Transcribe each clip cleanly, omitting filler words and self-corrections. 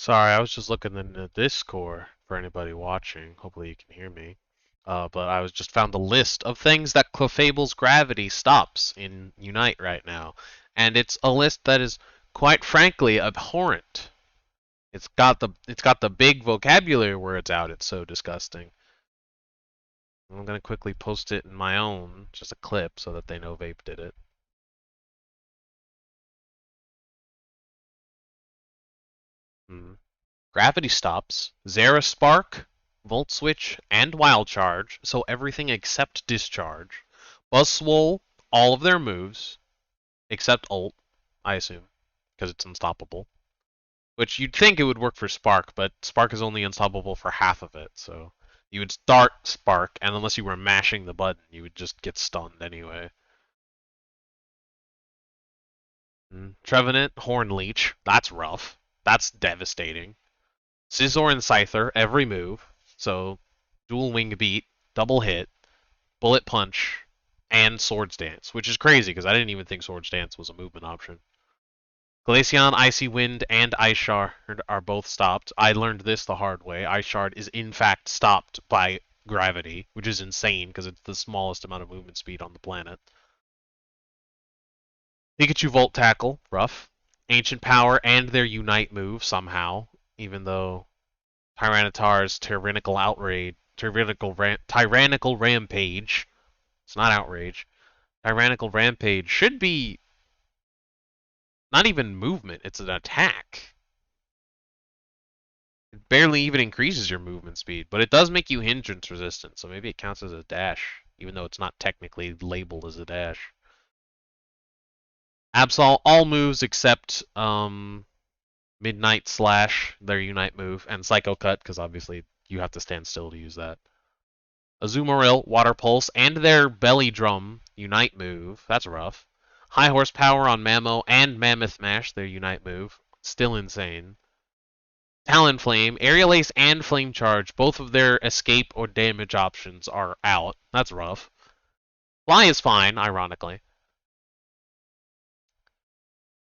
Sorry, I was just looking in the Discord for anybody watching. Hopefully you can hear me. But I was just found a list of things that Clefable's gravity stops in Unite right now, and it's a list that is quite frankly abhorrent. It's got the big vocabulary words out. It's so disgusting. I'm gonna quickly post it in my own, just a clip, so that they know Vape did it. Hmm. Gravity stops, Zera Spark, Volt Switch, and Wild Charge, so everything except Discharge. Buzzwole, all of their moves, except Ult, I assume, because it's unstoppable. Which you'd think it would work for Spark, but Spark is only unstoppable for half of it, so you would start Spark, and unless you were mashing the button, you would just get stunned anyway. Trevenant, Horn Leech, that's rough. That's devastating. Scizor and Scyther, every move. So, dual wing beat, double hit, bullet punch, and Swords Dance, which is crazy because I didn't even think Swords Dance was a movement option. Glaceon, Icy Wind, and Ice Shard are both stopped. I learned this the hard way. Ice Shard is in fact stopped by gravity, which is insane because it's the smallest amount of movement speed on the planet. Pikachu Volt Tackle, rough. Ancient Power and their Unite move somehow, even though Tyranitar's tyrannical rampage. It's not outrage. Tyrannical rampage should be not even movement, it's an attack. It barely even increases your movement speed, but it does make you hindrance resistant, so maybe it counts as a dash, even though it's not technically labeled as a dash. Absol, all moves except Midnight Slash, their Unite move, and Psycho Cut, because obviously you have to stand still to use that. Azumarill, Water Pulse, and their Belly Drum Unite move. That's rough. High Horsepower on Mamo and Mammoth Mash, their Unite move. Still insane. Talonflame, Aerial Ace, and Flame Charge, both of their escape or damage options are out. That's rough. Fly is fine, ironically.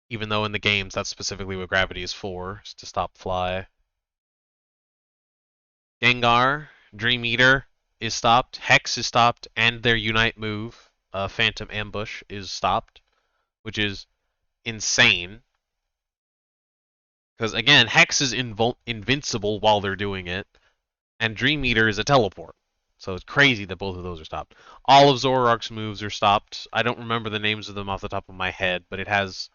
Even though in the games that's specifically what Gravity is for, is to stop Fly. Gengar, Dream Eater is stopped. Hex is stopped, and their Unite move, Phantom Ambush, is stopped, which is insane. Because again, Hex is invincible while they're doing it, and Dream Eater is a teleport. So it's crazy that both of those are stopped. All of Zoroark's moves are stopped. I don't remember the names of them off the top of my head, but it has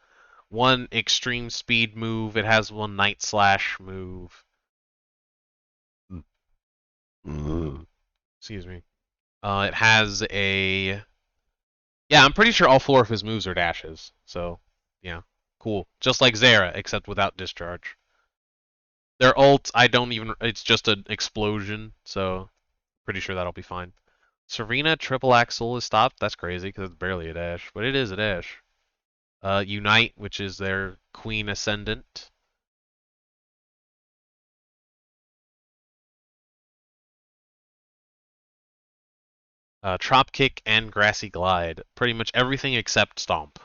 one extreme speed move. It has one Night Slash move. Excuse me. It has a... Yeah, I'm pretty sure all four of his moves are dashes. So, yeah. Cool. Just like Zera, except without discharge. Their ult, I don't even... It's just an explosion, so pretty sure that'll be fine. Serena Triple Axel is stopped. That's crazy, because it's barely a dash, but it is a dash. Unite, which is their Queen Ascendant. Trop Kick and Grassy Glide. Pretty much everything except Stomp.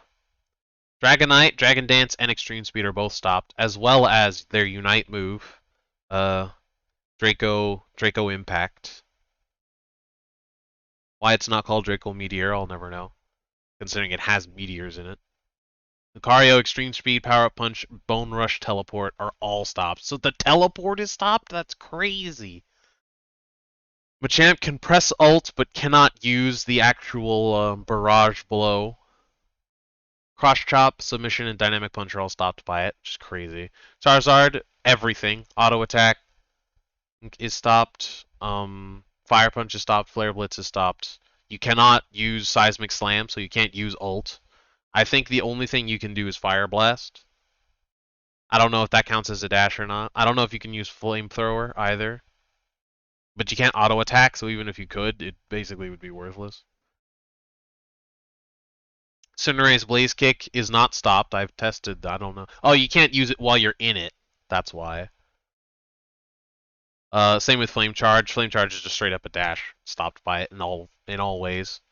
Dragonite, Dragon Dance, and Extreme Speed are both stopped, as well as their Unite move. Draco Impact. Why it's not called Draco Meteor, I'll never know, considering it has meteors in it. Lucario, Extreme Speed, Power Up Punch, Bone Rush, Teleport are all stopped. So the teleport is stopped? That's crazy. Machamp can press ult, but cannot use the actual barrage blow. Cross Chop, Submission, and Dynamic Punch are all stopped by it. Just crazy. Charizard, everything. Auto Attack is stopped. Fire Punch is stopped. Flare Blitz is stopped. You cannot use Seismic Slam, so you can't use ult. I think the only thing you can do is Fire Blast. I don't know if that counts as a dash or not. I don't know if you can use Flamethrower either. But you can't auto attack, so even if you could, it basically would be worthless. Cinderay's Blaze Kick is not stopped. I've tested, I don't know. Oh, you can't use it while you're in it. That's why. Same with Flame Charge. Flame Charge is just straight up a dash. Stopped by it in all ways.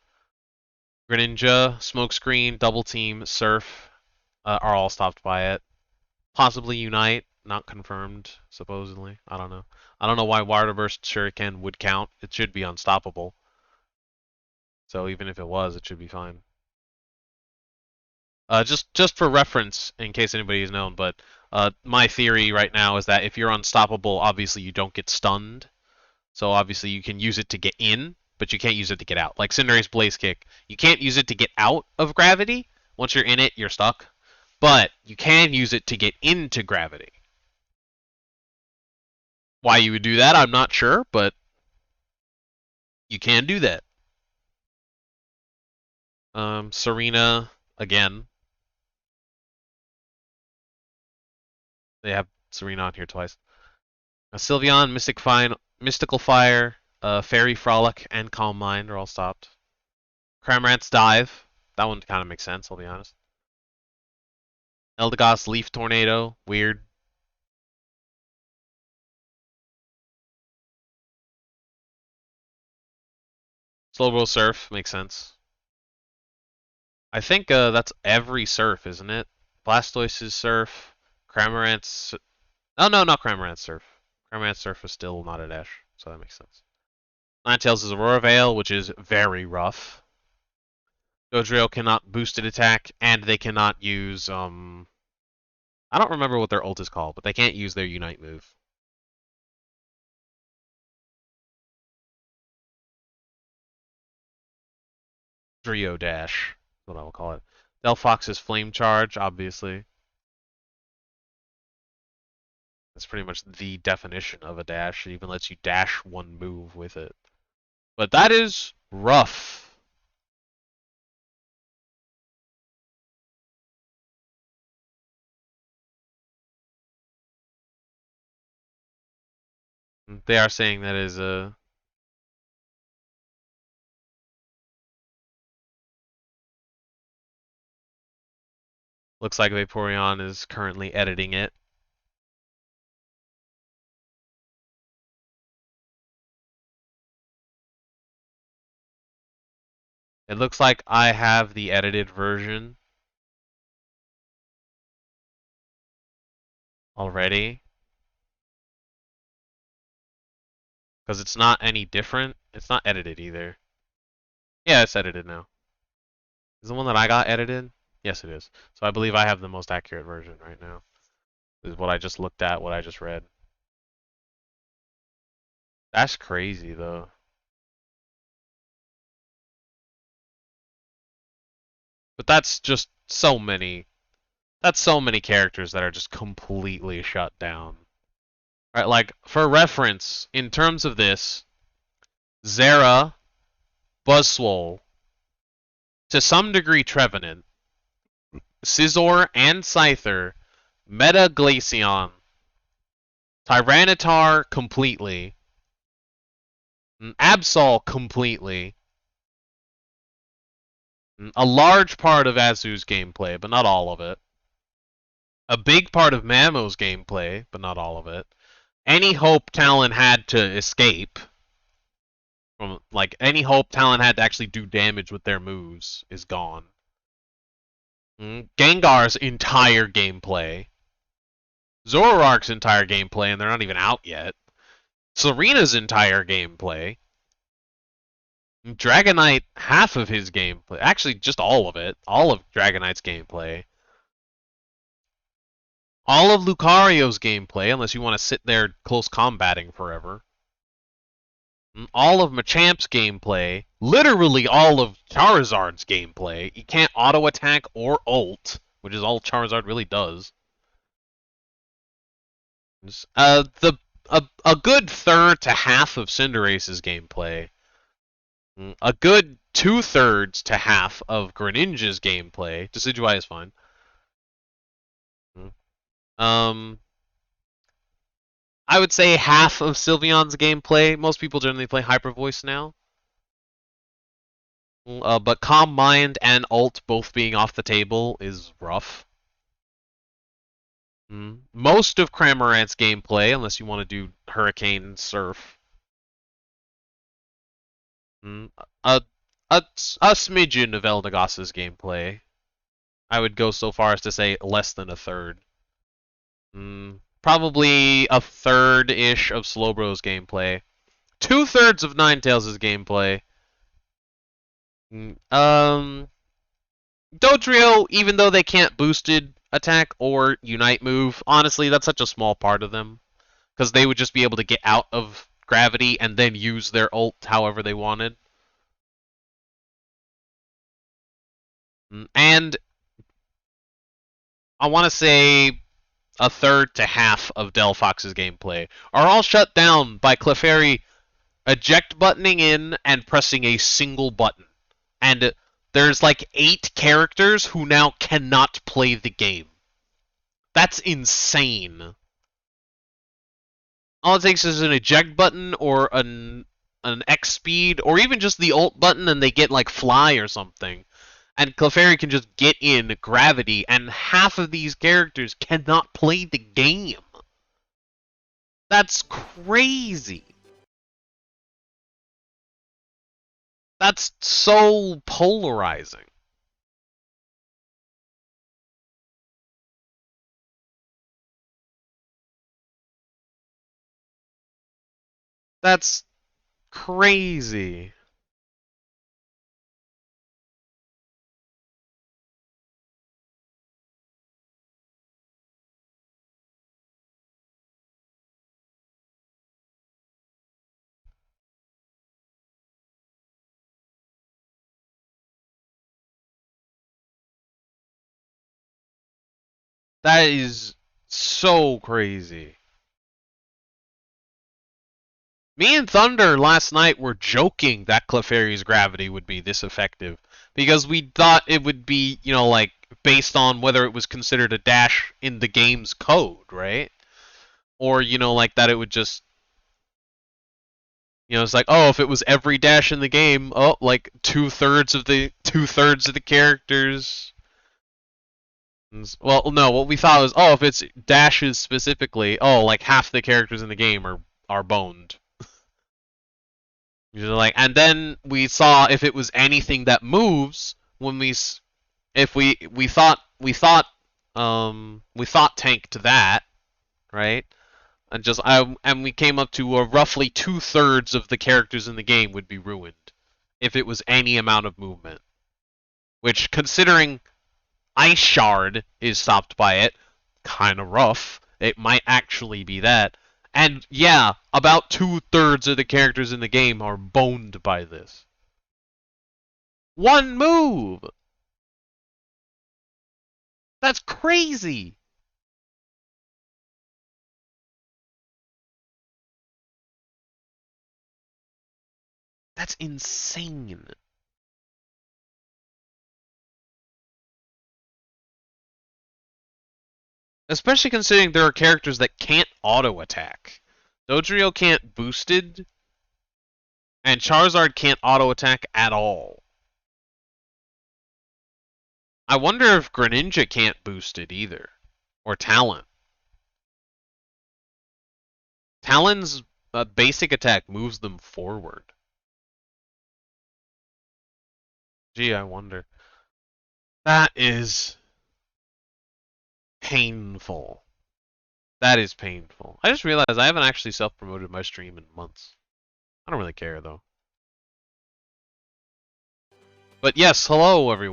Greninja, Smokescreen, Double Team, Surf are all stopped by it. Possibly Unite. not confirmed, supposedly. I don't know. I don't know why Water Burst Shuriken would count. It should be unstoppable. So even if it was, it should be fine. Just for reference, in case anybody is known, but my theory right now is that if you're unstoppable, obviously you don't get stunned. So obviously you can use it to get in, but you can't use it to get out. Like Cinderace Blaze Kick, you can't use it to get out of gravity. Once you're in it, you're stuck. But you can use it to get into gravity. Why you would do that, I'm not sure, but you can do that. Serena, again. They have Serena on here twice. Sylveon, Mystical Fire, Fairy Frolic, and Calm Mind are all stopped. Cramorant's Dive. That one kind of makes sense, I'll be honest. Eldegoss, Leaf Tornado. Weird. Slowbro Surf. Makes sense. I think that's every Surf, isn't it? Blastoise's Surf. Cramorant's... Oh, no, not Cramorant's Surf. Cramorant's Surf is still not a dash, so that makes sense. Ninetales is Aurora Veil, which is very rough. Dodrio cannot boosted attack, and they cannot use I don't remember what their ult is called, but they can't use their Unite move. Drio Dash, is what I will call it. Delphox's Flame Charge, obviously. That's pretty much the definition of a dash. It even lets you dash one move with it. But that is rough. They are saying that is a... Looks like Vaporeon is currently editing it. It looks like I have the edited version already. Because it's not any different. It's not edited either. Yeah, it's edited now. Is the one that I got edited? Yes, it is. So I believe I have the most accurate version right now. This is what I just looked at, what I just read. That's crazy, though. But that's just so many. That's so many characters that are just completely shut down. Right, like, for reference, in terms of this, Zera, Buzzswole, to some degree Trevenant, Scizor and Scyther, Meta Glaceon, Tyranitar completely, Absol completely, a large part of Azu's gameplay, but not all of it. A big part of Mamo's gameplay, but not all of it. Any hope Talon had to escape, from like any hope Talon had to actually do damage with their moves is gone. Gengar's entire gameplay, Zoroark's entire gameplay, and they're not even out yet. Serena's entire gameplay. Dragonite, half of his gameplay. Actually, just all of it. All of Dragonite's gameplay. All of Lucario's gameplay, unless you want to sit there close combating forever. All of Machamp's gameplay. Literally all of Charizard's gameplay. He can't auto-attack or ult, which is all Charizard really does. A good third to half of Cinderace's gameplay. A good 2/3 to half of Greninja's gameplay. Decidueye is fine. I would say half of Sylveon's gameplay. Most people generally play Hyper Voice now. But Calm Mind and Ult both being off the table is rough. Most of Cramorant's gameplay, unless you want to do Hurricane Surf. A smidgen of Eldegoss's gameplay. I would go so far as to say less than a third. probably a third-ish of Slowbro's gameplay. 2/3 of Ninetales' gameplay. Dodrio, even though they can't boosted attack or unite move, honestly, that's such a small part of them. Because they would just be able to get out of gravity and then use their ult however they wanted. And I want to say a third to half of Delphox's gameplay are all shut down by Clefairy eject buttoning in and pressing a single button. And there's like 8 characters who now cannot play the game. That's insane. All it takes is an eject button or an X speed or even just the ult button and they get like fly or something. And Clefairy can just get in gravity and half of these characters cannot play the game. That's crazy. That's so polarizing. That's crazy. That is so crazy. Me and Thunder last night were joking that Clefairy's gravity would be this effective because we thought it would be, like based on whether it was considered a dash in the game's code, right? Or, like that it would just, it's like, oh, if it was every dash in the game, oh, like two-thirds of the characters. Well, no, what we thought was, oh, if it's dashes specifically, oh, like half the characters in the game are boned. Like, and then we saw if it was anything that moves when if we thought tank to that, right? And we came up to roughly 2/3 of the characters in the game would be ruined if it was any amount of movement. Which, considering Ice Shard is stopped by it, kind of rough. It might actually be that. And yeah, about 2/3 of the characters in the game are boned by this. One move! That's crazy! That's insane. Especially considering there are characters that can't auto-attack. Dodrio can't boosted, and Charizard can't auto-attack at all. I wonder if Greninja can't boosted either. Or Talon. Talon's basic attack moves them forward. Gee, I wonder. That is painful. That is painful. I just realized I haven't actually self-promoted my stream in months. I don't really care, though. But yes, hello, everyone.